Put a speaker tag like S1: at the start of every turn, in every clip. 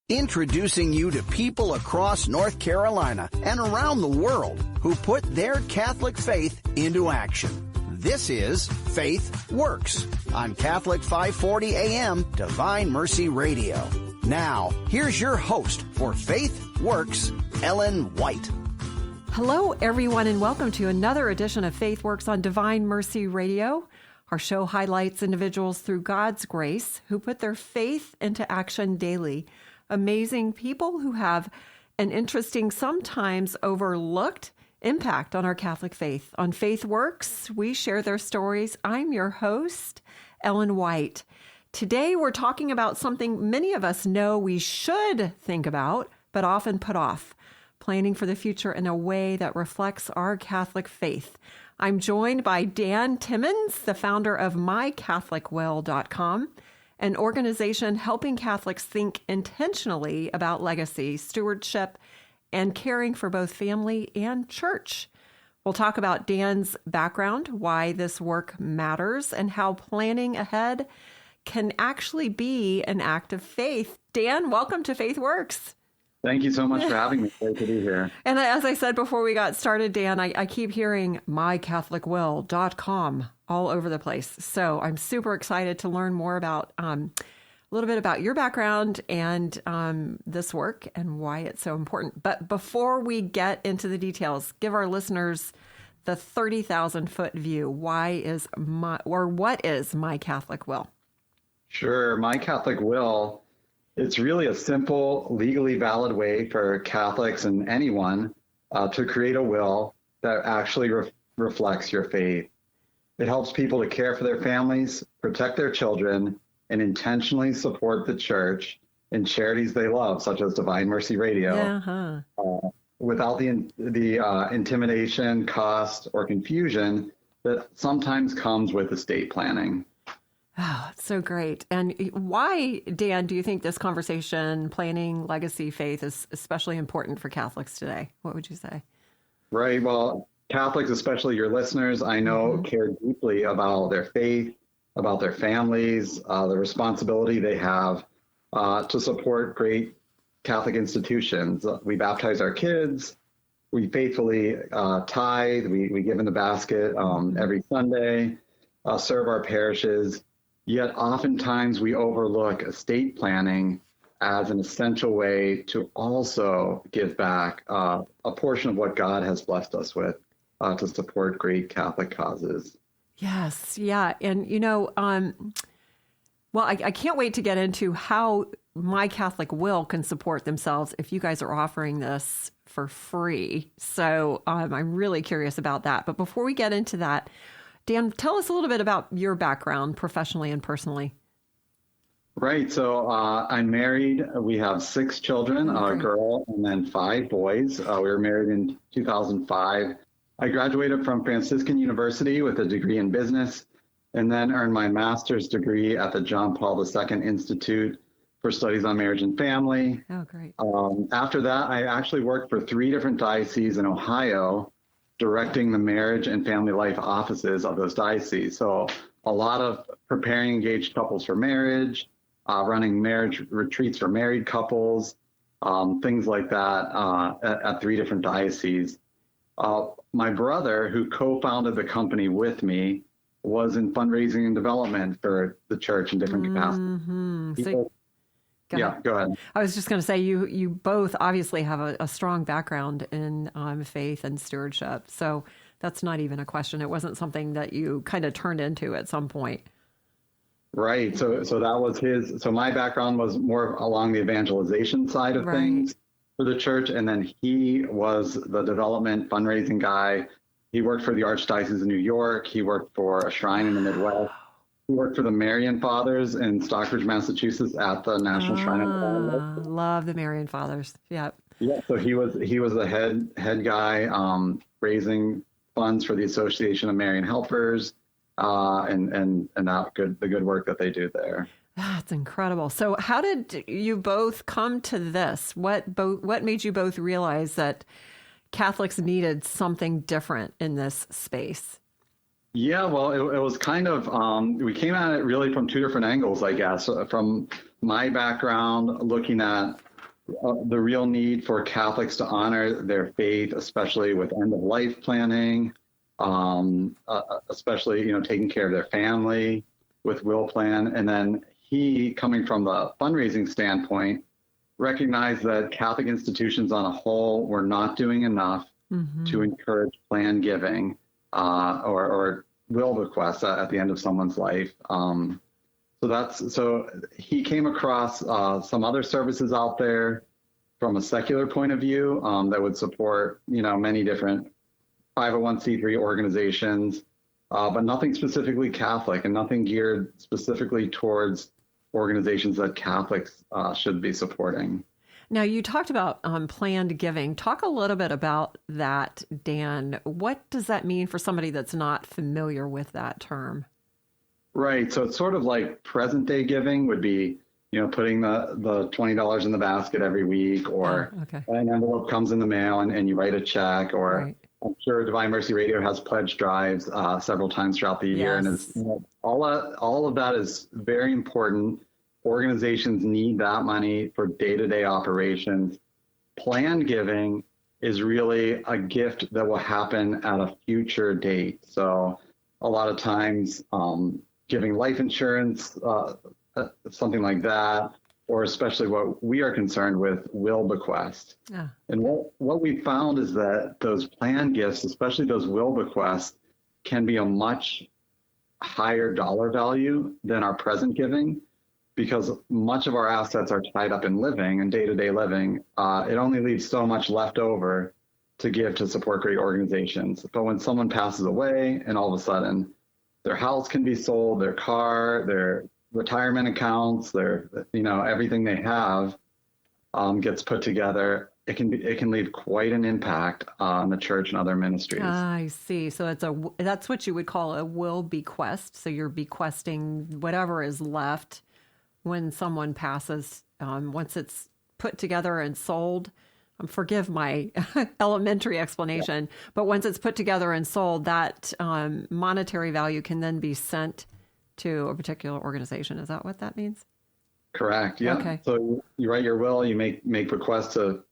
S1: Introducing you to people across North Carolina and around the world who put their Catholic faith into action. This is FaithWorks on Catholic 540 AM Divine Mercy Radio. Now, here's your host for FaithWorks, Ellen White.
S2: Hello, everyone, and welcome to another edition of FaithWorks on Divine Mercy Radio. Our show highlights individuals through God's grace who put their faith into action daily. Amazing people who have an interesting, sometimes overlooked impact on our Catholic faith. On FaithWorks, we share their stories. I'm your host, Ellen White. Today, we're talking about something many of us know we should think about, but often put off, planning for the future in a way that reflects our Catholic faith. I'm joined by Dan Thimons, the founder of mycatholicwill.com, an organization helping Catholics think intentionally about legacy, stewardship, and caring for both family and church. We'll talk about Dan's background, why this work matters, and how planning ahead can actually be an act of faith. Dan, welcome to FaithWorks.
S3: Thank you so much for having me. Great to be here.
S2: And as I said before we got started, Dan, I keep hearing mycatholicwill.com all over the place. So I'm super excited to learn more about a little bit about your background and this work and why it's so important. But before we get into the details, give our listeners the 30,000-foot view. What is My Catholic Will?
S3: Sure. My Catholic Will, it's really a simple, legally valid way for Catholics and anyone to create a will that actually reflects your faith. It helps people to care for their families, protect their children, and intentionally support the church and charities they love, such as Divine Mercy Radio, without the intimidation, cost, or confusion that sometimes comes with estate planning.
S2: Oh, so great. And why, Dan, do you think this conversation, planning legacy faith, is especially important for Catholics today? What would you say?
S3: Right. Well, Catholics, especially your listeners, I know care deeply about their faith, about their families, the responsibility they have to support great Catholic institutions. We baptize our kids. We faithfully tithe. We give in the basket every Sunday, serve our parishes. Yet oftentimes we overlook estate planning as an essential way to also give back a portion of what God has blessed us with to support great Catholic causes.
S2: Yes, yeah. And, well, I can't wait to get into how My Catholic Will can support themselves if you guys are offering this for free. So I'm really curious about that. But before we get into that, Dan, tell us a little bit about your background professionally and personally.
S3: Right. So I'm married. We have 6 children, a girl and then 5 boys. We were married in 2005. I graduated from Franciscan University with a degree in business and then earned my master's degree at the John Paul II Institute for Studies on Marriage and Family.
S2: Oh, great.
S3: After that, I actually worked for 3 different dioceses in Ohio, directing the marriage and family life offices of those dioceses. So a lot of preparing engaged couples for marriage, running marriage retreats for married couples, things like that at 3 different dioceses. My brother, who co-founded the company with me, was in fundraising and development for the church in different capacities. Go ahead.
S2: I was just going to say, you both obviously have a strong background in faith and stewardship. So that's not even a question. It wasn't something that you kind of turned into at some point.
S3: Right. So that was so my background was more along the evangelization side of things for the church. And then he was the development fundraising guy. He worked for the Archdiocese of New York. He worked for a shrine in the Midwest. He worked for the Marian Fathers in Stockbridge, Massachusetts at the National Shrine of God.
S2: Love the Marian Fathers. Yeah.
S3: Yeah. So he was the head guy raising funds for the Association of Marian Helpers and the good work that they do there.
S2: That's incredible. So how did you both come to this? What made you both realize that Catholics needed something different in this space?
S3: Yeah, well, it was kind of, we came at it really from 2 different angles, I guess. From my background, looking at the real need for Catholics to honor their faith, especially with end-of-life planning, especially, taking care of their family with will plan. And then he, coming from the fundraising standpoint, recognized that Catholic institutions on a whole were not doing enough to encourage plan giving or will bequests at the end of someone's life. So he came across some other services out there from a secular point of view that would support, many different 501c3 organizations, but nothing specifically Catholic and nothing geared specifically towards organizations that Catholics should be supporting.
S2: Now, you talked about planned giving. Talk a little bit about that, Dan. What does that mean for somebody that's not familiar with that term?
S3: Right. So it's sort of like present day giving would be, putting the $20 in the basket every week, or an envelope comes in the mail and you write a check, or I'm sure Divine Mercy Radio has pledge drives several times throughout the year. And it's, all of that is very important. Organizations need that money for day-to-day operations. Planned giving is really a gift that will happen at a future date. So a lot of times giving life insurance, something like that, or especially what we are concerned with, will bequest. And what we found is that those planned gifts, especially those will bequests, can be a much higher dollar value than our present giving, because much of our assets are tied up in living and day-to-day living. It only leaves so much left over to give to support great organizations. But when someone passes away and all of a sudden their house can be sold, their car, their retirement accounts, their, everything they have gets put together, it can leave quite an impact on the church and other ministries.
S2: I see. So that's what you would call a will bequest. So you're bequesting whatever is left when someone passes, once it's put together and sold. Forgive my elementary explanation, but once it's put together and sold, that monetary value can then be sent to a particular organization. Is that what that means?
S3: Correct. Yeah.
S2: Okay.
S3: So you write your will, you make requests to,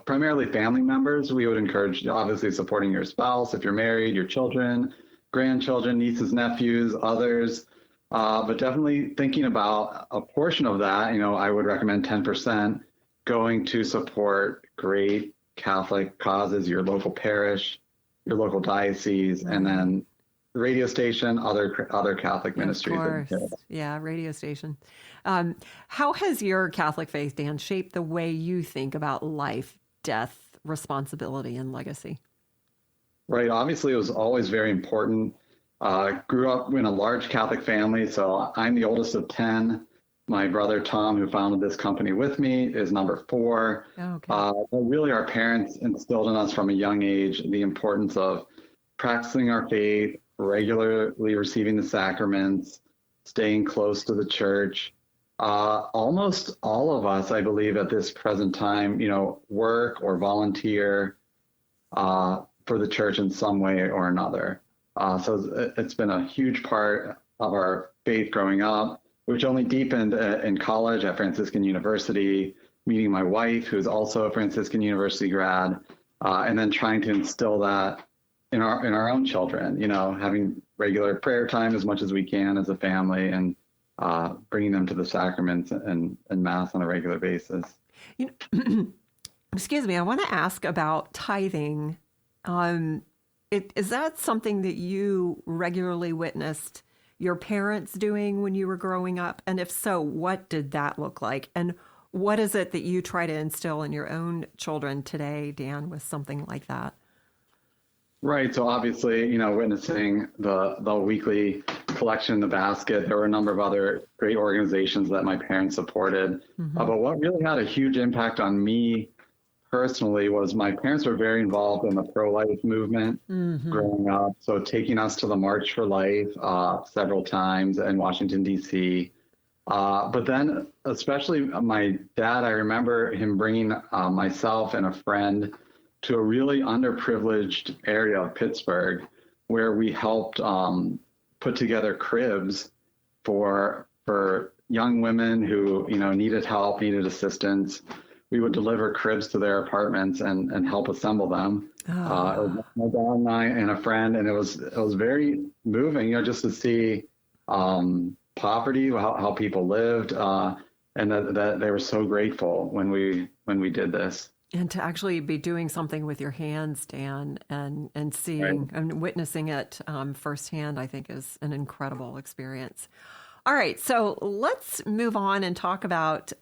S3: primarily family members. We would encourage, obviously, supporting your spouse, if you're married, your children, grandchildren, nieces, nephews, others. But definitely thinking about a portion of that, I would recommend 10% going to support great Catholic causes, your local parish, your local diocese, and then radio station, other Catholic ministries.
S2: Of course. Yeah, radio station. How has your Catholic faith, Dan, shaped the way you think about life, death, responsibility, and legacy?
S3: Right. Obviously, it was always very important. Grew up in a large Catholic family, so I'm the oldest of 10. My brother, Tom, who founded this company with me, is number 4. But really, our parents instilled in us from a young age the importance of practicing our faith, regularly receiving the sacraments, staying close to the church. Almost all of us, I believe, at this present time, work or volunteer for the church in some way or another. So it's been a huge part of our faith growing up, which only deepened in college at Franciscan University, meeting my wife, who's also a Franciscan University grad, and then trying to instill that in our own children, having regular prayer time as much as we can as a family, and bringing them to the sacraments and Mass on a regular basis.
S2: Excuse me, I want to ask about tithing. Is that something that you regularly witnessed your parents doing when you were growing up? And if so, what did that look like? And what is it that you try to instill in your own children today, Dan, with something like that?
S3: Right. So obviously, witnessing the weekly collection in the basket, there were a number of other great organizations that my parents supported. But what really had a huge impact on me personally was my parents were very involved in the pro-life movement growing up. So taking us to the March for Life several times in Washington, D.C. But then especially my dad, I remember him bringing myself and a friend to a really underprivileged area of Pittsburgh where we helped put together cribs for young women who, needed help, needed assistance. we would deliver cribs to their apartments and help assemble them. It was my dad and I and a friend, and it was very moving, just to see poverty, how people lived, and that they were so grateful when we did this.
S2: And to actually be doing something with your hands, Dan, and seeing and witnessing it firsthand, I think is an incredible experience. All right, so let's move on and talk about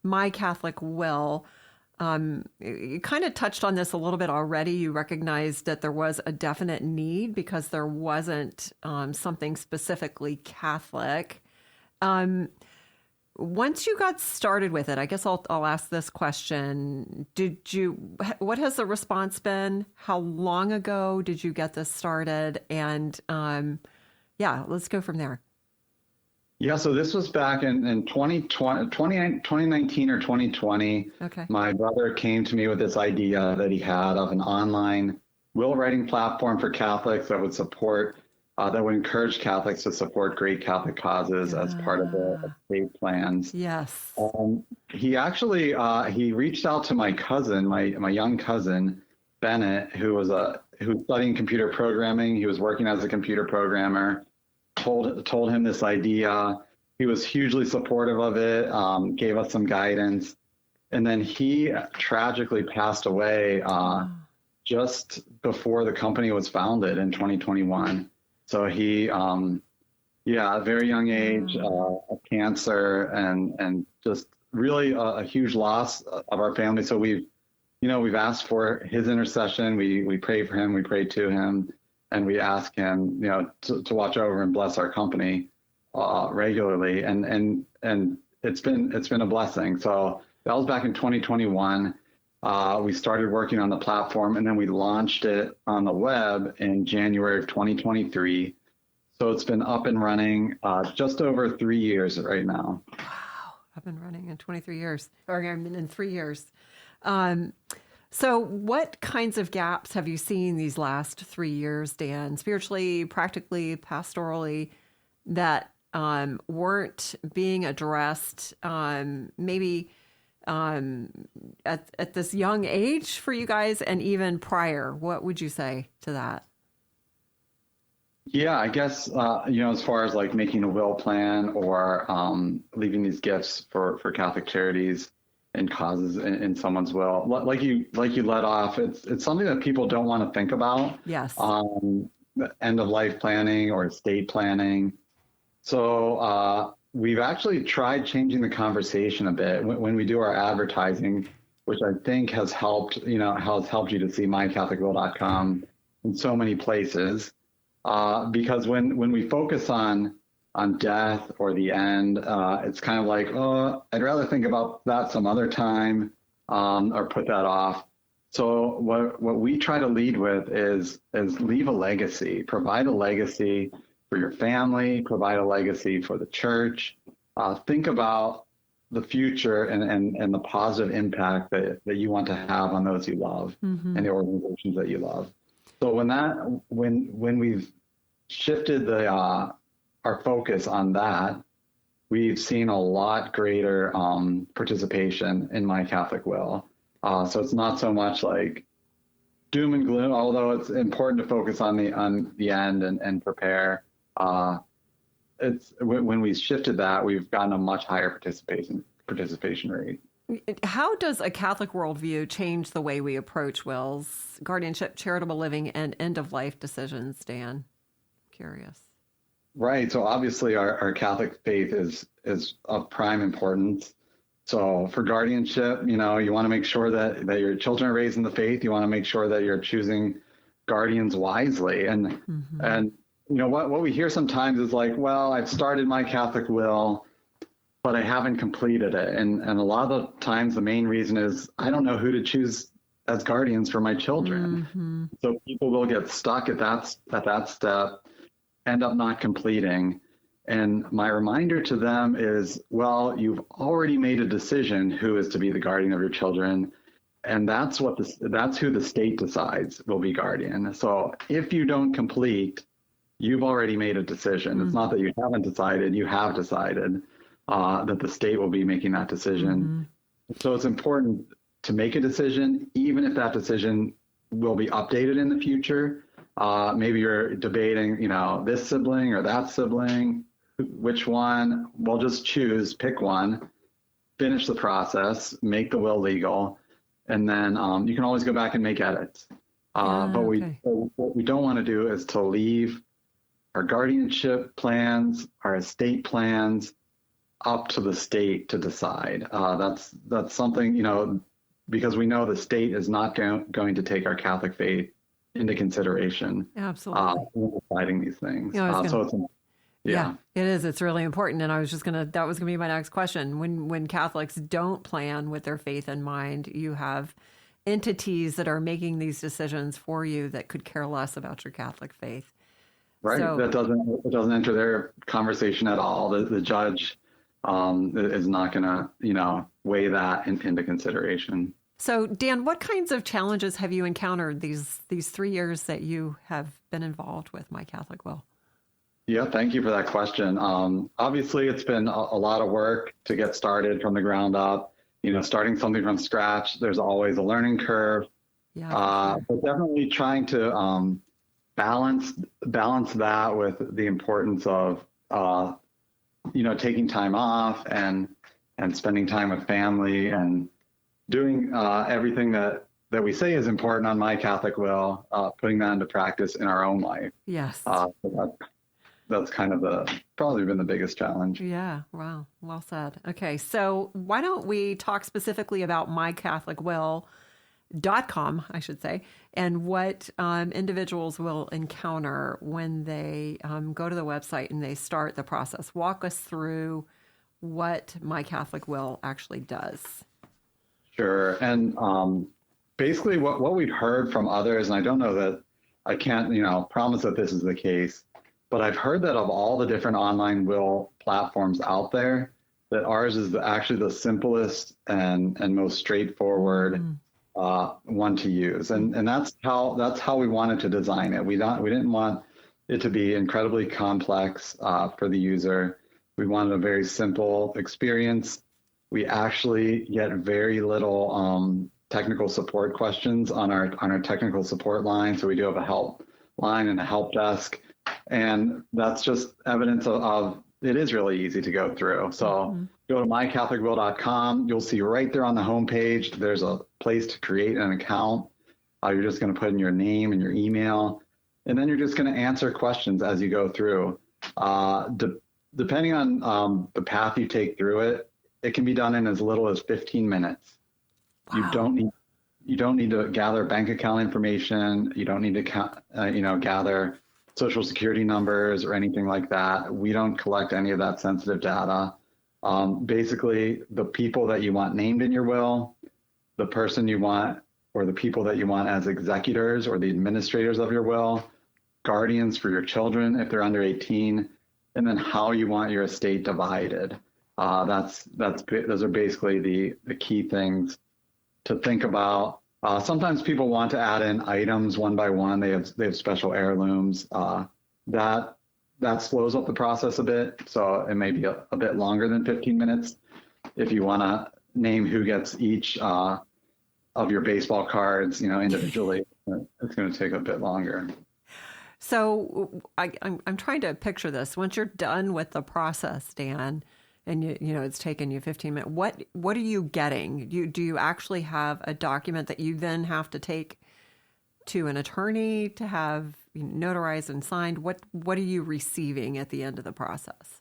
S2: My Catholic Will. You kind of touched on this a little bit already. You recognized that there was a definite need because there wasn't something specifically Catholic. Once you got started with it, I guess I'll ask this question. What has the response been? How long ago did you get this started? And let's go from there.
S3: Yeah, so this was back in 2019 or 2020.
S2: Okay.
S3: My brother came to me with this idea that he had of an online will writing platform for Catholics that would support, that would encourage Catholics to support great Catholic causes as part of their faith plans.
S2: Yes.
S3: He actually, he reached out to my cousin, my young cousin, Bennett, who was studying computer programming. He was working as a computer programmer. Told him this idea. He was hugely supportive of it, gave us some guidance. And then he tragically passed away just before the company was founded in 2021. So he, at a very young age, of cancer, and just really a huge loss of our family. So we've asked for his intercession. We pray for him. We pray to him. And we ask him, to watch over and bless our company regularly, and it's been a blessing. So that was back in 2021. We started working on the platform, and then we launched it on the web in January of 2023. So it's been up and running just over 3 years right now.
S2: Wow, up and running in 23 years, or in 3 years. So what kinds of gaps have you seen these last 3 years, Dan, spiritually, practically, pastorally, that weren't being addressed maybe at this young age for you guys and even prior? What would you say to that?
S3: Yeah, I guess, as far as like making a will plan or leaving these gifts for Catholic charities and causes in someone's will, like you let off, it's something that people don't want to think about.
S2: Yes.
S3: End of life planning or estate planning. So we've actually tried changing the conversation a bit when we do our advertising, which I think has helped you to see mycatholicwill.com in so many places. Because when we focus on death or the end, it's kind of like, I'd rather think about that some other time, or put that off. So what we try to lead with is leave a legacy, provide a legacy for your family, provide a legacy for the church. Think about the future and the positive impact that you want to have on those you love, mm-hmm. and the organizations that you love. So when we've shifted our focus on that, we've seen a lot greater participation in My Catholic Will. So it's not so much like doom and gloom, although it's important to focus on the end and prepare. It's when we shifted that, we've gotten a much higher participation rate.
S2: How does a Catholic worldview change the way we approach wills, guardianship, charitable living, and end-of-life decisions, Dan? Curious.
S3: Right. So obviously our Catholic faith is of prime importance. So for guardianship, you want to make sure that your children are raised in the faith. You want to make sure that you're choosing guardians wisely. And mm-hmm. and what we hear sometimes is like, well, I've started my Catholic will, but I haven't completed it. And a lot of the times the main reason is I don't know who to choose as guardians for my children. Mm-hmm. So people will get stuck at that step, end up not completing. And my reminder to them is, well, you've already made a decision who is to be the guardian of your children. And that's who the state decides will be guardian. So if you don't complete, you've already made a decision. Mm-hmm. It's not that you haven't decided, you have decided that the state will be making that decision. So it's important to make a decision, even if that decision will be updated in the future. Maybe you're debating, this sibling or that sibling, which one. Well, just pick one, finish the process, make the will legal, and then you can always go back and make edits. But what we don't want to do is to leave our guardianship plans, our estate plans, up to the state to decide. That's something, because we know the state is not going to take our Catholic faith into consideration.
S2: Absolutely.
S3: When deciding these things.
S2: Yeah, it is. It's really important. And that was going to be my next question. When Catholics don't plan with their faith in mind, you have entities that are making these decisions for you that could care less about your Catholic faith.
S3: Right. So, it doesn't enter their conversation at all. The judge is not going to, weigh that into consideration.
S2: So, Dan, what kinds of challenges have you encountered these 3 years that you have been involved with My Catholic Will?
S3: Yeah, thank you for that question. Obviously, it's been a lot of work to get started from the ground up. Starting something from scratch, there's always a learning curve. Yeah, but definitely trying to balance that with the importance of taking time off and spending time with family and doing everything that we say is important on My Catholic Will, putting that into practice in our own life.
S2: Yes.
S3: That's kind of probably been the biggest challenge.
S2: Yeah. Wow. Well said. Okay. So why don't we talk specifically about mycatholicwill.com, I should say, and what individuals will encounter when they go to the website and they start the process. Walk us through what My Catholic Will actually does.
S3: Sure. And basically what we've heard from others, and I don't know that I can't, promise that this is the case, but I've heard that of all the different online will platforms out there, that ours is actually the simplest and most straightforward one to use. And that's how we wanted to design it. We didn't want it to be incredibly complex for the user. We wanted a very simple experience. We actually get very little technical support questions on our technical support line. So we do have a help line and a help desk. And that's just evidence of it is really easy to go through. So go to mycatholicwill.com. You'll see right there on the homepage, there's a place to create an account. You're just going to put in your name and your email, and then you're just going to answer questions as you go through. Depending on the path you take through it, it can be done in as little as 15 minutes. Wow. You don't need to gather bank account information. You don't need to gather Social Security numbers or anything like that. We don't collect any of that sensitive data. Basically, the people that you want named in your will, the person you want, or the people that you want as executors or the administrators of your will, guardians for your children if they're under 18, and then how you want your estate divided. Those are basically the key things to think about. Sometimes people want to add in items one by one. They have special heirlooms. That slows up the process a bit. So it may be a bit longer than 15 minutes. If you want to name who gets each of your baseball cards, individually, it's going to take a bit longer.
S2: So I'm trying to picture this. Once you're done with the process, Dan, and it's taken you 15 minutes, what are you getting? Do you actually have a document that you then have to take to an attorney to have notarized and signed? What are you receiving at the end of the process?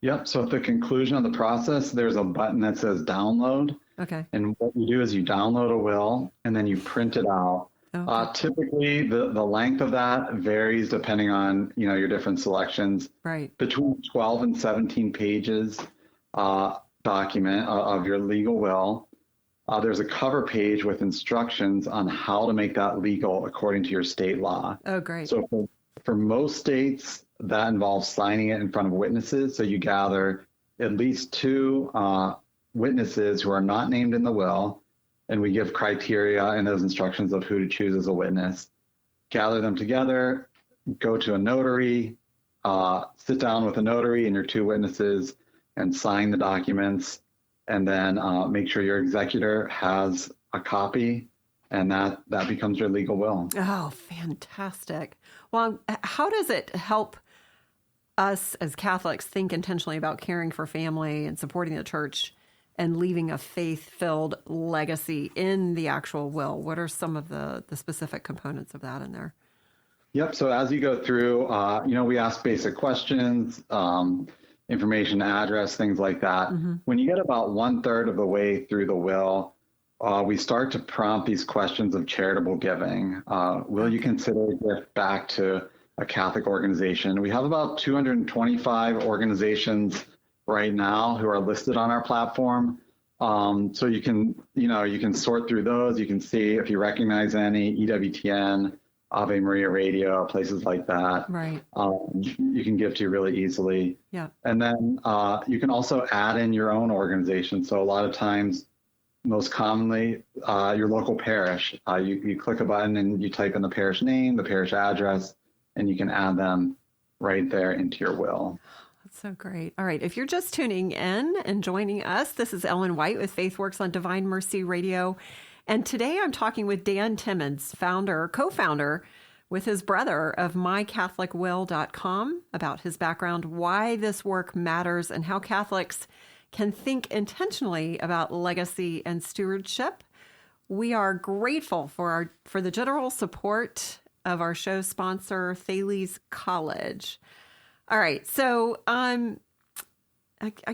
S3: Yep. So at the conclusion of the process, there's a button that says download.
S2: Okay.
S3: And what you do is you download a will and then you print it out. Okay. Typically, the length of that varies depending on your different selections.
S2: Right.
S3: Between 12 and 17 pages document of your legal will. There's a cover page with instructions on how to make that legal according to your state law.
S2: Oh, great.
S3: So for most states, that involves signing it in front of witnesses. So you gather at least two witnesses who are not named in the will. And we give criteria in those instructions of who to choose as a witness. Gather them together, go to a notary, sit down with a notary and your two witnesses and sign the documents. and then make sure your executor has a copy, and that becomes your legal will.
S2: Oh, fantastic. Well, how does it help us as Catholics think intentionally about caring for family and supporting the church and leaving a faith-filled legacy in the actual will? What are some of the specific components of that in there?
S3: Yep. So as you go through, we ask basic questions, information, address, things like that. Mm-hmm. When you get about 1/3 of the way through the will, we start to prompt these questions of charitable giving. Will you consider a gift back to a Catholic organization? We have about 225 organizations right now who are listed on our platform. So you can sort through those. You can see if you recognize any, EWTN, Ave Maria Radio, places like that.
S2: Right.
S3: You can give to really easily.
S2: Yeah.
S3: And then you can also add in your own organization. So a lot of times, most commonly, your local parish. You click a button and you type in the parish name, the parish address, and you can add them right there into your will.
S2: That's so great. All right. If you're just tuning in and joining us, this is Ellen White with FaithWorks on Divine Mercy Radio. And today I'm talking with Dan Thimons, co-founder with his brother of mycatholicwill.com, about his background, why this work matters, and how Catholics can think intentionally about legacy and stewardship. We are grateful for the general support of our show sponsor, Thales College. All right, so I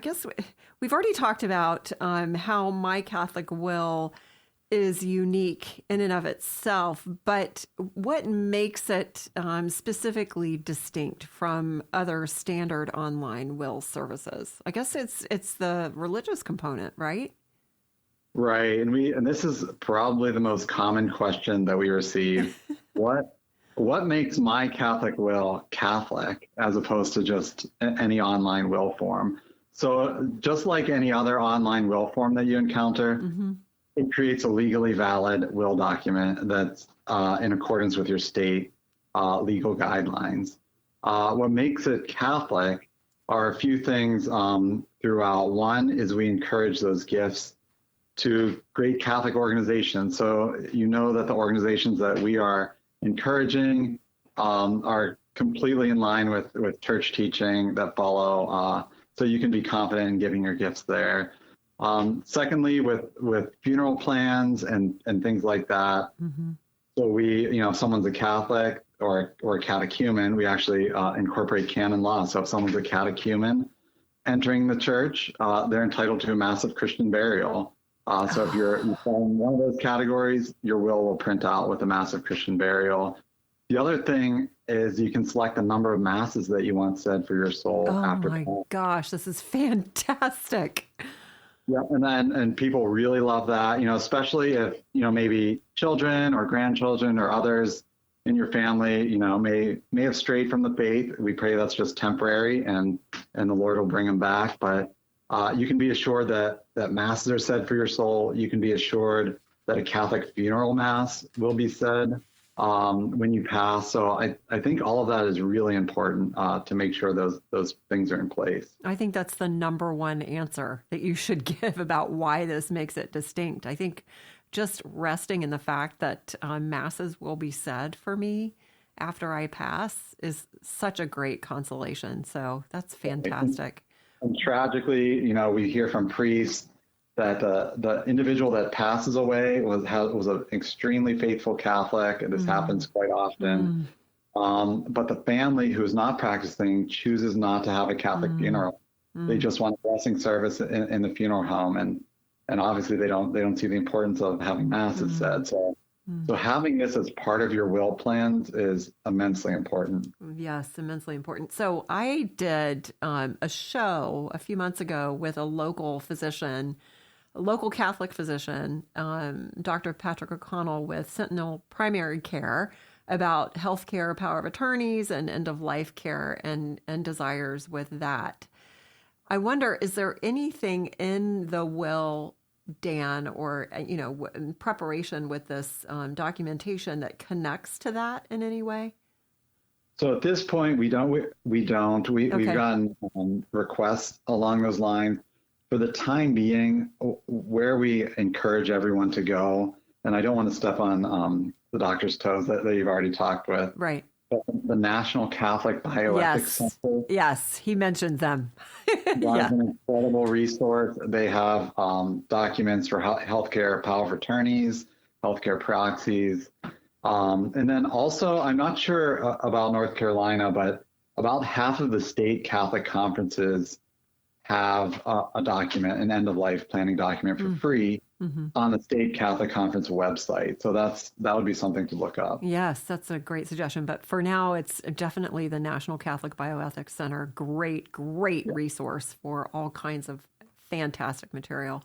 S2: guess we've already talked about how My Catholic Will is unique in and of itself, but what makes it specifically distinct from other standard online will services? I guess it's the religious component, right?
S3: Right, and this is probably the most common question that we receive. What makes My Catholic Will Catholic as opposed to just any online will form? So just like any other online will form that you encounter, mm-hmm. It creates a legally valid will document that's in accordance with your state legal guidelines. What makes it Catholic are a few things throughout. One is we encourage those gifts to great Catholic organizations. So you know that the organizations that we are encouraging are completely in line with church teaching that follow, so you can be confident in giving your gifts there. Secondly, with funeral plans and things like that. Mm-hmm. So if someone's a Catholic or a catechumen, we actually incorporate canon law. So if someone's a catechumen entering the church, they're entitled to a massive Christian burial. So if you fall in one of those categories, your will print out with a massive Christian burial. The other thing is you can select the number of masses that you want said for your soul after. Oh my
S2: gosh, this is fantastic.
S3: Yeah, and people really love that, especially if, maybe children or grandchildren or others in your family, may have strayed from the faith. We pray that's just temporary and the Lord will bring them back. But you can be assured that masses are said for your soul. You can be assured that a Catholic funeral mass will be said when you pass. So I think all of that is really important to make sure those things are in place.
S2: I think that's the number one answer that you should give about why this makes it distinct. I think just resting in the fact that masses will be said for me after I pass is such a great consolation. So that's fantastic.
S3: And tragically, we hear from priests that the individual that passes away was an extremely faithful Catholic, and this happens quite often. But the family who's not practicing chooses not to have a Catholic funeral. They just want a blessing service in the funeral home, and obviously they don't see the importance of having masses said. So having this as part of your will plans is immensely important.
S2: Yes, immensely important. So I did a show a few months ago with a local Catholic physician, Dr. Patrick O'Connell with Sentinel Primary Care, about healthcare power of attorneys and end-of-life care and desires with that. I wonder, is there anything in the will, Dan, or in preparation with this documentation that connects to that in any way?
S3: So at this point, we don't. We've gotten requests along those lines. for the time being, where we encourage everyone to go, and I don't want to step on the doctor's toes that you've already talked with.
S2: Right.
S3: But the National Catholic Bioethics Center.
S2: Yes, he mentioned them.
S3: That's an incredible resource. They have documents for healthcare power of attorneys, healthcare proxies. And then also, I'm not sure about North Carolina, but about half of the state Catholic conferences have a document, an end-of-life planning document for free on the state Catholic conference website. So that would be something to look up.
S2: Yes, that's a great suggestion. But for now, it's definitely the National Catholic Bioethics Center. Great resource for all kinds of fantastic material.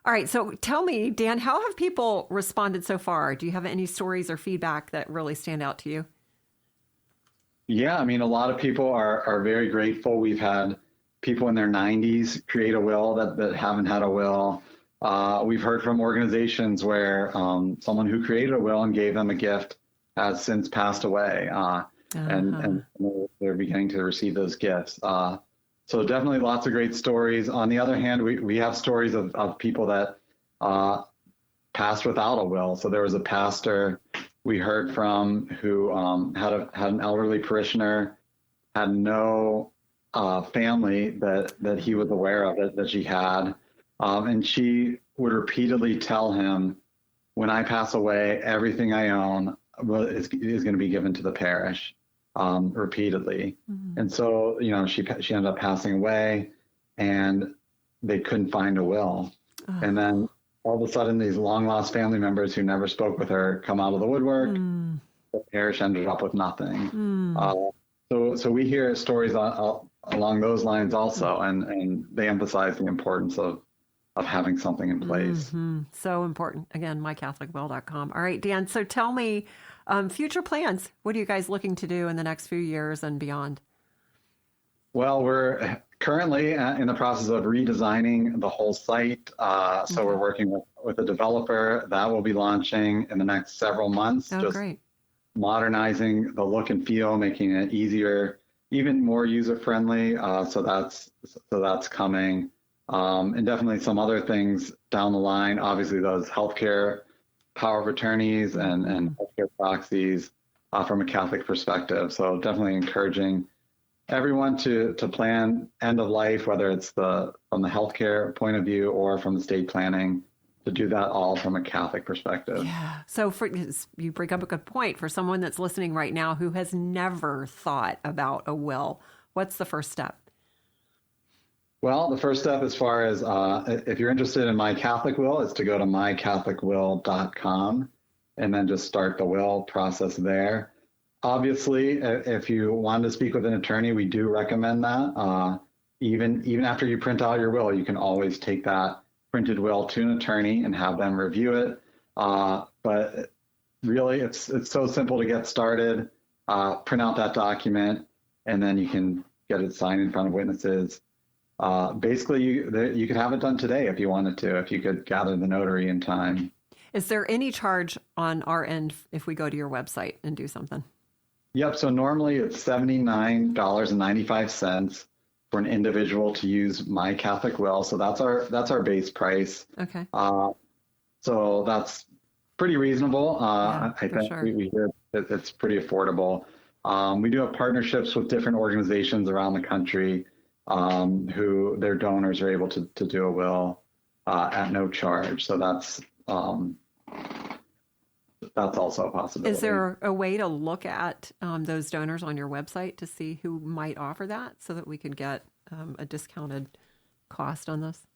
S2: All right, so tell me, Dan, how have people responded so far? Do you have any stories or feedback that really stand out to you?
S3: Yeah, I mean, a lot of people are very grateful. We've had people in their 90s create a will that haven't had a will. We've heard from organizations where someone who created a will and gave them a gift has since passed away, and they're beginning to receive those gifts. So definitely lots of great stories. On the other hand, we have stories of people that passed without a will. So there was a pastor we heard from who had an elderly parishioner, had no family that he was aware of that she had. And she would repeatedly tell him, when I pass away, everything I own is going to be given to the parish, repeatedly. And so, she ended up passing away and they couldn't find a will. And then all of a sudden, these long lost family members who never spoke with her come out of the woodwork. The parish ended up with nothing. So we hear stories along those lines also, and they emphasize the importance of having something in place.
S2: So important. Again, mycatholicwill.com. All right, Dan, so tell me, future plans. What are you guys looking to do in the next few years and beyond? Well,
S3: we're currently in the process of redesigning the whole site. So we're working with a developer that will be launching in the next several months.
S2: Great.
S3: Modernizing the look and feel, making it easier, even more user-friendly. So that's coming. And definitely some other things down the line. Obviously, those healthcare power of attorneys and healthcare proxies from a Catholic perspective. So definitely encouraging everyone to plan end of life, whether it's from the healthcare point of view or from the state planning, to do that all from a Catholic perspective.
S2: Yeah. So you bring up a good point for someone that's listening right now who has never thought about a will. What's the first step?
S3: Well, the first step, as far as if you're interested in My Catholic Will, is to go to mycatholicwill.com and then just start the will process there. Obviously, if you want to speak with an attorney, we do recommend that. Even after you print out your will, you can always take that printed will to an attorney and have them review it. But really, it's so simple to get started. Print out that document, and then you can get it signed in front of witnesses. Basically, you could have it done today if you wanted to, if you could gather the notary in time.
S2: Is there any charge on our end if we go to your website and do something?
S3: Yep. So normally it's $79.95 for an individual to use My Catholic Will. So that's our base price.
S2: Okay.
S3: So that's pretty reasonable.
S2: Yeah,
S3: I think
S2: sure.
S3: we hear that it's pretty affordable. We do have partnerships with different organizations around the country who their donors are able to do a will at no charge. So that's also a possibility.
S2: Is there a way to look at those donors on your website to see who might offer that so that we could get a discounted cost on this?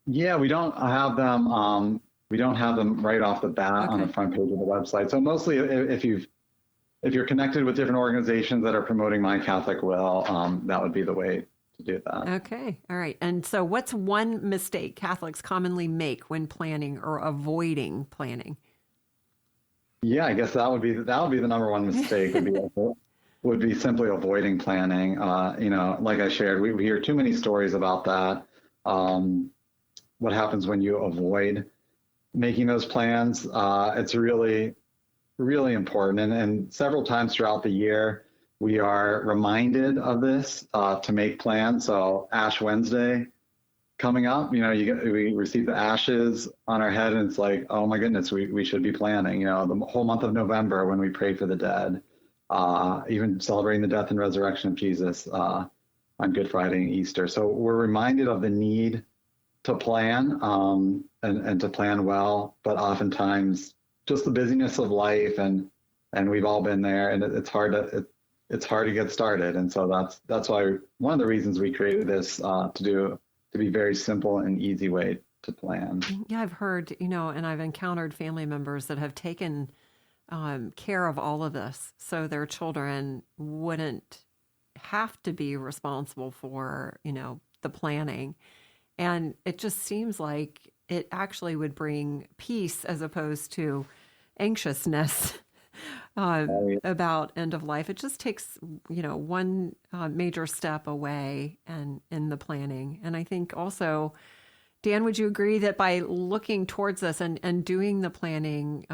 S3: Yeah, we don't have them. We don't have them right off the bat on the front page of the website. So mostly, if you're connected with different organizations that are promoting My Catholic Will, that would be the way to do that.
S2: Okay. All right. And so what's one mistake Catholics commonly make when planning or avoiding planning?
S3: Yeah, I guess that would be the number one mistake would be simply avoiding planning. Like I shared, we hear too many stories about that. What happens when you avoid making those plans? It's really, really important. And several times throughout the year, we are reminded of this to make plans. So Ash Wednesday, coming up, we receive the ashes on our head, and it's like, oh my goodness, we should be planning, the whole month of November when we pray for the dead, even celebrating the death and resurrection of Jesus on Good Friday and Easter. So we're reminded of the need to plan and to plan well, but oftentimes just the busyness of life, and we've all been there, and it's hard to get started. And so that's why one of the reasons we created this to be very simple and easy way to plan.
S2: Yeah, I've heard, and I've encountered family members that have taken care of all of this so their children wouldn't have to be responsible for, the planning. And it just seems like it actually would bring peace as opposed to anxiousness about end of life. It just takes, one major step away and in the planning. And I think also, Dan, would you agree that by looking towards this and doing the planning,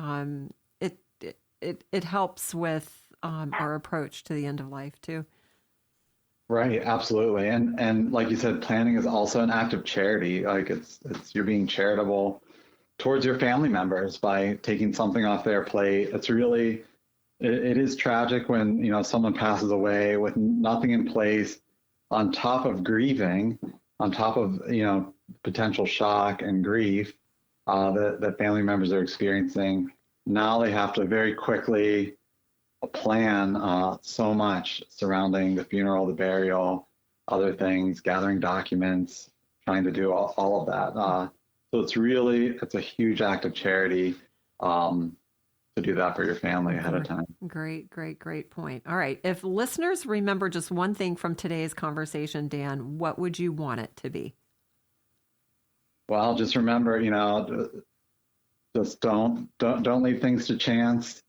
S2: it helps with our approach to the end of life too?
S3: Right, absolutely. And like you said, planning is also an act of charity. Like it's you're being charitable towards your family members by taking something off their plate. It is tragic when, someone passes away with nothing in place, on top of grieving, on top of, potential shock and grief that family members are experiencing. Now they have to very quickly plan so much surrounding the funeral, the burial, other things, gathering documents, trying to do all of that. So it's a huge act of charity to do that for your family ahead of time.
S2: Great point. All right. If listeners remember just one thing from today's conversation, Dan, what would you want it to be?
S3: Well, just remember, just don't leave things to chance.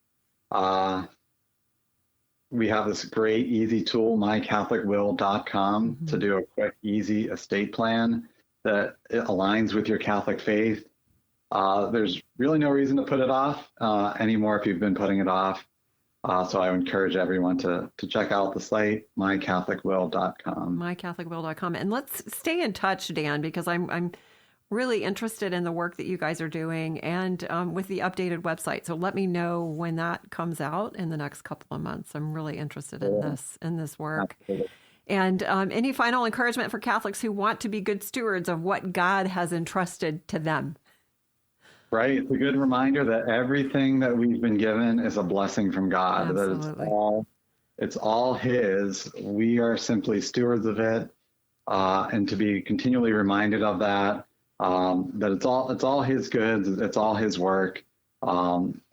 S3: We have this great, easy tool, mycatholicwill.com, to do a quick, easy estate plan that it aligns with your Catholic faith. There's really no reason to put it off anymore if you've been putting it off. So I would encourage everyone to check out the site, mycatholicwill.com.
S2: mycatholicwill.com. And let's stay in touch, Dan, because I'm really interested in the work that you guys are doing and with the updated website. So let me know when that comes out in the next couple of months. I'm really interested in this work.
S3: Absolutely.
S2: And any final encouragement for Catholics who want to be good stewards of what God has entrusted to them?
S3: Right. It's a good reminder that everything that we've been given is a blessing from God.
S2: Absolutely.
S3: That it's all His. We are simply stewards of it, and to be continually reminded of that. That it's all His goods, it's all His work,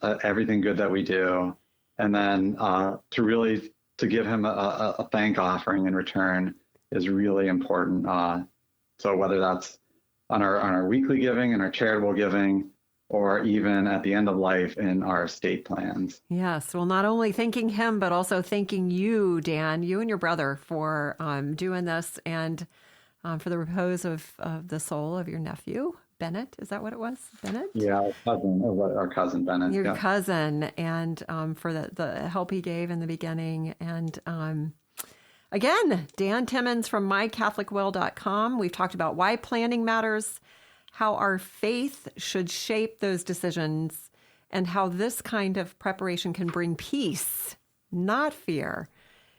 S3: everything good that we do, and then to give Him a thank offering in return is really important. So whether that's on our weekly giving and our charitable giving, or even at the end of life in our estate plans.
S2: Yes. Well, not only thanking Him, but also thanking you, Dan, you and your brother, for doing this, and for the repose of the soul of your nephew, Bennett. Is that what it was? Bennett?
S3: Yeah, our cousin Bennett.
S2: Your cousin, and for the help he gave in the beginning. And again, Dan Thimons from mycatholicwill.com. We've talked about why planning matters, how our faith should shape those decisions, and how this kind of preparation can bring peace, not fear.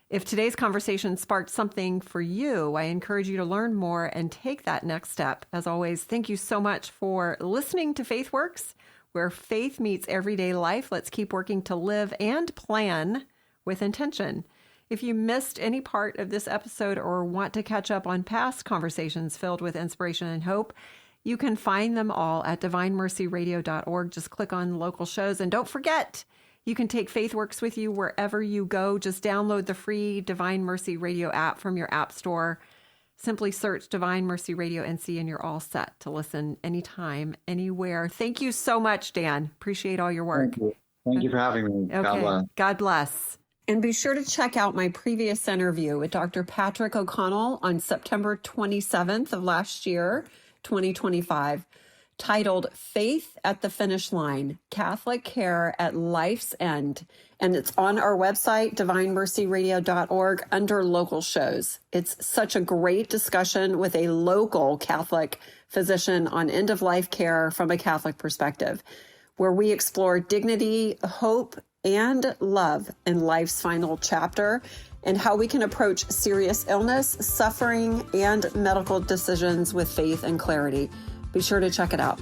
S2: If today's conversation sparked something for you, I encourage you to learn more and take that next step. As always, thank you so much for listening to FaithWorks, where faith meets everyday life. Let's keep working to live and plan with intention. If you missed any part of this episode or want to catch up on past conversations filled with inspiration and hope, you can find them all at divinemercyradio.org. Just click on local shows. And don't forget, you can take FaithWorks with you wherever you go. Just download the free Divine Mercy Radio app from your app store. Simply search Divine Mercy Radio NC and you're all set to listen anytime, anywhere. Thank you so much, Dan. Appreciate all your work.
S3: Thank you for having me.
S2: Okay.
S3: God bless.
S2: God bless. And be sure to check out my previous interview with Dr. Patrick O'Connell on September 27th of last year, 2025. titled Faith at the Finish Line, Catholic Care at Life's End. And it's on our website, divinemercyradio.org, under local shows. It's such a great discussion with a local Catholic physician on end-of-life care from a Catholic perspective, where we explore dignity, hope, and love in life's final chapter, and how we can approach serious illness, suffering, and medical decisions with faith and clarity. Be sure to check it out.